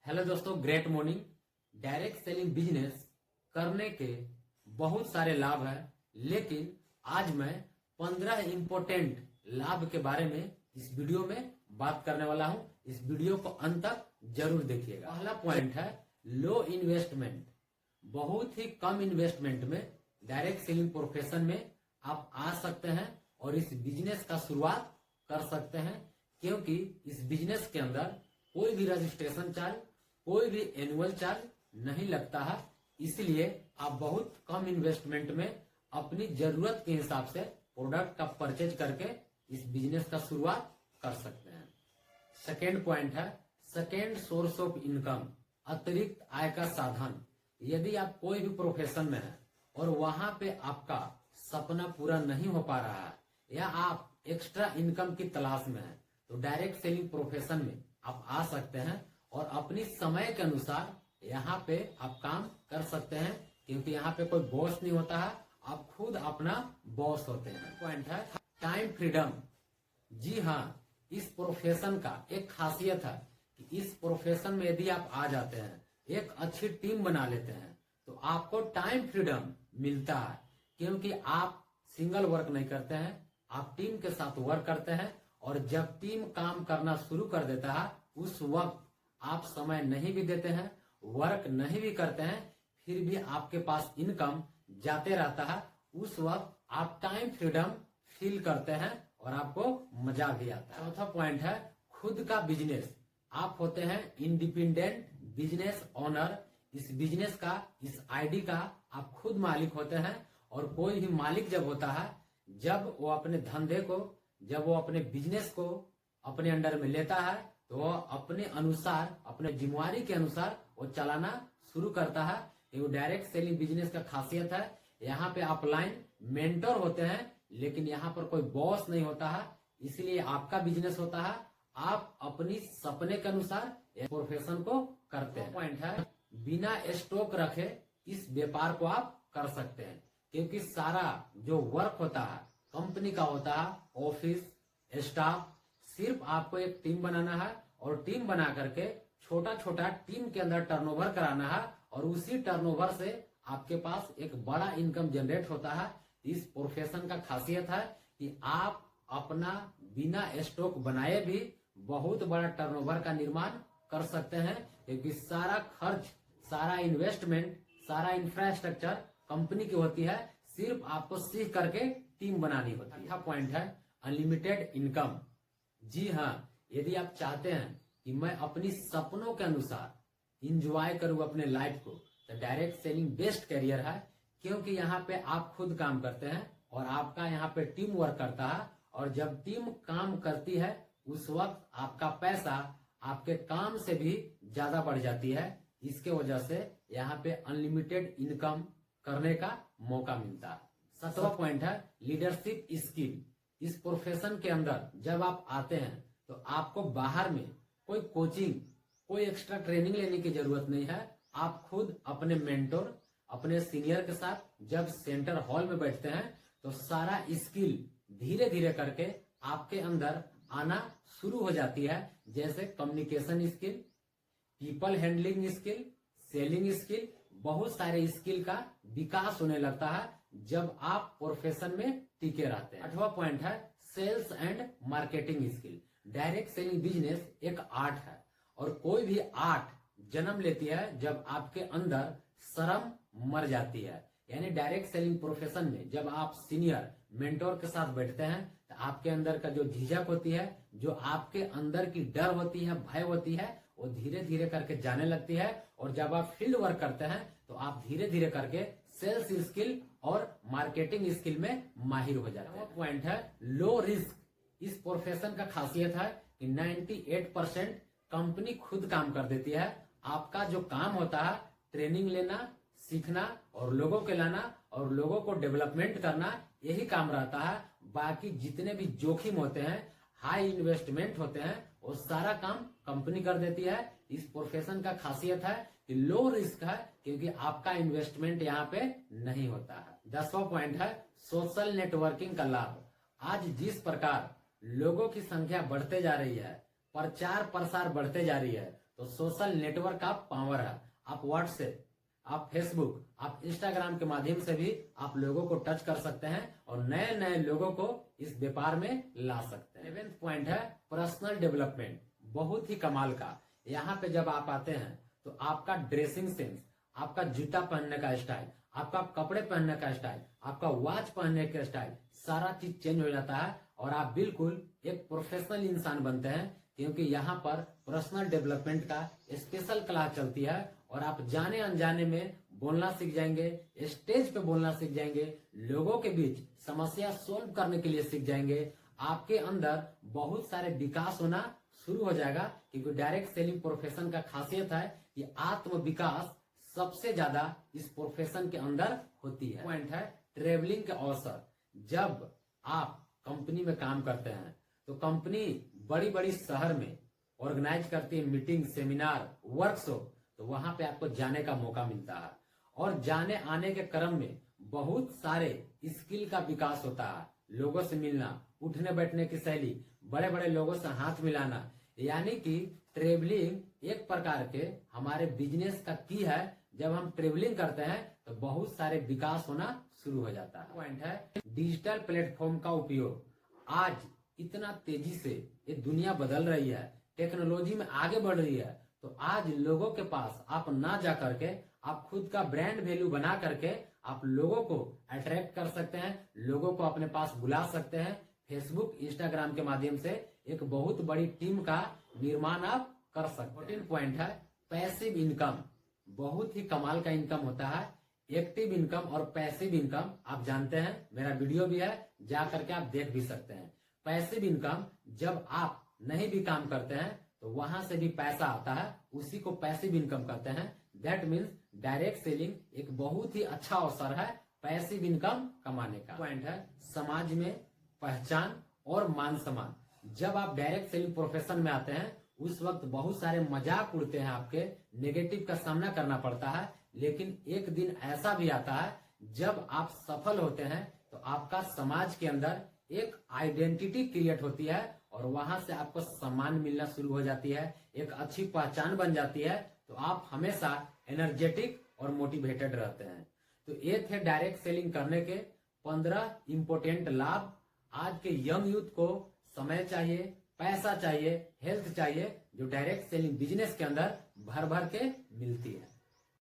Hello दोस्तों, great morning. Direct selling business करने के बहुत सारे लाभ हैं, लेकिन आज मैं 15 इंपॉर्टेंट लाभ के बारे में इस वीडियो में बात करने वाला हूं। इस वीडियो को अंत तक जरूर देखिएगा। पहला पॉइंट है लो इन्वेस्टमेंट। बहुत ही कम इन्वेस्टमेंट में डायरेक्ट सेलिंग प्रोफेशन में आप आ सकते हैं और इस बिजनेस का शुरुआत कर सकते हैं, क्योंकि इस बिजनेस के अंदर कोई भी रजिस्ट्रेशन चार्ज, कोई भी एनुअल चार्ज नहीं लगता है। इसलिए आप बहुत कम इन्वेस्टमेंट में अपनी जरूरत के हिसाब से प्रोडक्ट का परचेज करके इस बिजनेस का शुरुआत कर सकते हैं। सेकेंड पॉइंट है सेकेंड सोर्स ऑफ इनकम, अतिरिक्त आय का साधन। यदि आप कोई भी प्रोफेशन में है और वहां पे आपका सपना पूरा नहीं हो पा रहा है या आप एक्स्ट्रा इनकम की तलाश में है, तो डायरेक्ट सेलिंग प्रोफेशन में आप आ सकते हैं और अपनी समय के अनुसार यहाँ पे आप काम कर सकते हैं, क्योंकि यहाँ पे कोई बॉस नहीं होता है, आप खुद अपना बॉस होते हैं। पॉइंट है टाइम फ्रीडम। जी हाँ, इस प्रोफेशन का एक खासियत है कि इस प्रोफेशन में यदि आप आ जाते हैं, एक अच्छी टीम बना लेते हैं, तो आपको टाइम फ्रीडम मिलता है, क्योंकि आप सिंगल वर्क नहीं करते हैं, आप टीम के साथ वर्क करते हैं। और जब टीम काम करना शुरू कर देता है, उस वक्त आप समय नहीं भी देते हैं, वर्क नहीं भी करते हैं, फिर भी आपके पास इनकम जाते रहता है। उस वक्त आप टाइम फ्रीडम फील करते हैं और आपको मजा भी आता है। चौथा पॉइंट है खुद का बिजनेस। आप होते हैं इंडिपेंडेंट बिजनेस ओनर। इस बिजनेस का, इस आईडी का आप खुद मालिक होते हैं। और कोई भी मालिक जब होता है, जब वो अपने धंधे को, जब वो अपने बिजनेस को अपने अंडर में लेता है, तो वो अपने अनुसार, अपने जिम्मेवारी के अनुसार वो चलाना शुरू करता है। ये डायरेक्ट सेलिंग बिजनेस का खासियत है। यहाँ पे अपलाइन मेंटर होते हैं, लेकिन यहाँ पर कोई बॉस नहीं होता है, इसलिए आपका बिजनेस होता है। आप अपनी सपने के अनुसार प्रोफेशन को करते हैं। पॉइंट है बिना स्टॉक रखे इस व्यापार को आप कर सकते हैं, क्योंकि सारा जो वर्क होता है कंपनी का होता है, ऑफिस स्टाफ। सिर्फ आपको एक टीम बनाना है और टीम बना करके छोटा छोटा टीम के अंदर टर्नओवर कराना है, और उसी टर्नओवर से आपके पास एक बड़ा इनकम जनरेट होता है। इस प्रोफेशन का खासियत है कि आप अपना बिना स्टॉक बनाए भी बहुत बड़ा टर्नओवर का निर्माण कर सकते हैं, क्योंकि सारा खर्च, सारा इन्वेस्टमेंट, सारा इंफ्रास्ट्रक्चर कंपनी की होती है। सिर्फ आपको सीख करके टीम बनानी होती है। अच्छा पॉइंट है अनलिमिटेड इनकम। जी हाँ, यदि आप चाहते हैं कि मैं अपनी सपनों के अनुसार इंजॉय करूं अपने लाइफ को, तो डायरेक्ट सेलिंग बेस्ट करियर है, क्योंकि यहाँ पे आप खुद काम करते हैं और आपका यहाँ पे टीम वर्क करता है। और जब टीम काम करती है, उस वक्त आपका पैसा आपके काम से भी ज्यादा बढ़ जाती है। इसके वजह से यहाँ पे अनलिमिटेड इनकम करने का मौका मिलता है। सातवां पॉइंट है लीडरशिप स्किल। इस प्रोफेशन के अंदर जब आप आते हैं, तो आपको बाहर में कोई कोचिंग, कोई एक्स्ट्रा ट्रेनिंग लेने की जरूरत नहीं है। आप खुद अपने मेंटोर, अपने सीनियर के साथ जब सेंटर हॉल में बैठते हैं, तो सारा स्किल धीरे धीरे करके आपके अंदर आना शुरू हो जाती है। जैसे communication skill, people handling skill, selling skill, बहुत सारे स्किल का विकास होने लगता है जब आप प्रोफेशन में टिके रहते हैं। आठवां पॉइंट है sales and marketing skill. Direct selling business एक आर्ट है, और कोई भी आर्ट जन्म लेती है जब आपके अंदर शर्म मर जाती है। यानी डायरेक्ट सेलिंग प्रोफेशन में जब आप सीनियर मेंटोर के साथ बैठते हैं, तो आपके अंदर का जो झिझक होती है, जो आपके अंदर की डर होती है, भय होती है, वो धीरे धीरे करके जाने लगती है। और जब आप फील्ड वर्क करते हैं, तो आप धीरे धीरे करके सेल्स स्किल और मार्केटिंग स्किल में माहिर हो जाते हैं। पॉइंट है लो रिस्क। इस प्रोफेशन का खासियत है कि 98% कंपनी खुद काम कर देती है। आपका जो काम होता है ट्रेनिंग लेना, सीखना और लोगों के लाना और लोगों को डेवलपमेंट करना, यही काम रहता है। बाकी जितने भी जोखिम होते हैं, हाई इन्वेस्टमेंट होते हैं, वो सारा काम कंपनी कर देती है। इस प्रोफेशन का खासियत है कि लो रिस्क है, क्योंकि आपका इन्वेस्टमेंट यहाँ पे नहीं होता है। 10वां पॉइंट है सोशल नेटवर्किंग का लाभ। आज जिस प्रकार लोगों की संख्या बढ़ते जा रही है, प्रचार प्रसार बढ़ते जा रही है, तो सोशल नेटवर्क का पावर है। आप व्हाट्सएप, आप फेसबुक, आप इंस्टाग्राम के माध्यम से भी आप लोगों को टच कर सकते हैं और नए नए लोगों को इस व्यापार में ला सकते हैं। 7वां पॉइंट है पर्सनल डेवलपमेंट, बहुत ही कमाल का। यहाँ पे जब आप आते हैं तो आपका ड्रेसिंग सेंस, आपका जूता पहनने का स्टाइल, आपका कपड़े पहनने का स्टाइल, आपका वॉच पहनने का स्टाइल, सारा चीज चेंज हो जाता है और आप बिल्कुल एक प्रोफेशनल इंसान बनते हैं, क्योंकि यहाँ पर पर्सनल डेवलपमेंट का स्पेशल क्लास चलती है और आप जाने अनजाने में बोलना सीख जाएंगे, स्टेज पे बोलना सीख जाएंगे, लोगों के बीच समस्या सोल्व करने के लिए सीख जाएंगे। आपके अंदर बहुत सारे विकास होना शुरू हो जाएगा, क्योंकि डायरेक्ट सेलिंग प्रोफेशन का खासियत है कि आत्म विकास सबसे ज्यादा इस प्रोफेशन के अंदर होती है। पॉइंट है ट्रेवलिंग के अवसर। जब आप कंपनी में काम करते हैं तो कंपनी बड़ी बड़ी शहर में ऑर्गेनाइज करती है मीटिंग, सेमिनार, वर्कशॉप, तो वहां पे आपको जाने का मौका मिलता है और जाने आने के क्रम में बहुत सारे स्किल का विकास होता है। लोगों से मिलना, उठने बैठने की शैली, बड़े बड़े लोगों से हाथ मिलाना, यानी कि ट्रेवलिंग एक प्रकार के हमारे बिजनेस का की है। जब हम ट्रेवलिंग करते हैं तो बहुत सारे विकास होना शुरू हो जाता है। पॉइंट है डिजिटल प्लेटफॉर्म का उपयोग। आज इतना तेजी से ये दुनिया बदल रही है, टेक्नोलॉजी में आगे बढ़ रही है, तो आज लोगों के पास आप ना जा करके आप खुद का ब्रांड वैल्यू बना करके आप लोगों को अट्रैक्ट कर सकते हैं, लोगों को अपने पास बुला सकते हैं। फेसबुक, इंस्टाग्राम के माध्यम से एक बहुत बड़ी टीम का निर्माण आप कर सकते हैं। 14 पॉइंट है पैसिव इनकम। बहुत ही कमाल का इनकम होता है। एक्टिव इनकम और पैसिव इनकम आप जानते हैं, मेरा वीडियो भी है, जा करके आप देख भी सकते हैं। पैसिव इनकम, जब आप नहीं भी काम करते हैं तो वहां से भी पैसा आता है, उसी को पैसिव इनकम कहते हैं। दैट मीन्स डायरेक्ट सेलिंग एक बहुत ही अच्छा अवसर है पैसिव इनकम कमाने का। पॉइंट है समाज में पहचान और मान सम्मान। जब आप डायरेक्ट सेलिंग प्रोफेशन में आते हैं उस वक्त बहुत सारे मजाक उड़ते हैं, आपके नेगेटिव का सामना करना पड़ता है, लेकिन एक दिन ऐसा भी आता है जब आप सफल होते हैं तो आपका समाज के अंदर एक आइडेंटिटी क्रिएट होती है और वहां से आपको सम्मान मिलना शुरू हो जाती है, एक अच्छी पहचान बन जाती है, तो आप हमेशा एनर्जेटिक और मोटिवेटेड रहते हैं। तो ये थे डायरेक्ट सेलिंग करने के 15 इंपोर्टेंट लाभ। आज के यंग यूथ को समय चाहिए, पैसा चाहिए, हेल्थ चाहिए, जो डायरेक्ट सेलिंग बिजनेस के अंदर भर भर के मिलती है।